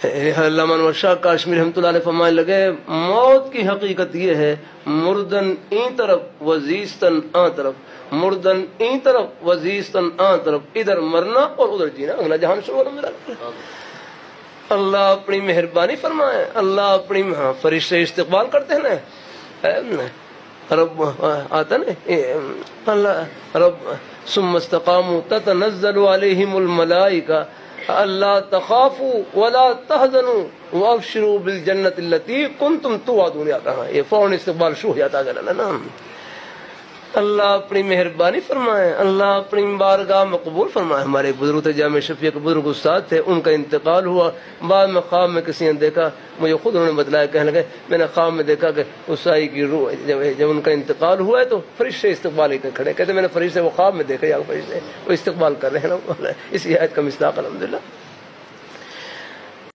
علامہ شاہ کاشمیری رحمۃ اللہ علیہ فرمانے لگے موت کی حقیقت یہ ہے مردن این طرف وزیستن آن طرف، مردن این طرف وزیستن آن طرف، ادھر مرنا اور ادھر جینا، اگلا جہان شروع ہونا میرا۔ اللہ اپنی مہربانی فرمائے، اللہ اپنی فرشتے استقبال کرتے ہیں نا، رب آتا نا اللہ رب ثم استقاموا تتنزل علیہم الملائکہ اللہ تخافوا ولا تحزنوا وابشروا بالجنۃ التي کنتم توعدون، یہ فوراً استقبال شروع ہو جاتا ہے نا۔ اللہ اپنی مہربانی فرمائے، اللہ اپنی بارگاہ میں قبول فرمائے۔ ہمارے بزرگ تھے جامع شفیع کے بزرگ استاد تھے، ان کا انتقال ہوا، بعد میں خواب میں کسی نے دیکھا، مجھے خود انہوں نے بتلایا، کہنے لگے میں نے خواب میں دیکھا کہ عیسائی کی روح جب ان کا انتقال ہوا ہے تو فرشتے استقبال کے کھڑے، کہتے میں نے فرشتے وہ خواب میں دیکھے، یا فرشتے وہ استقبال کر رہے ہیں نا۔ اسی آیت کا مصداق الحمدللہ۔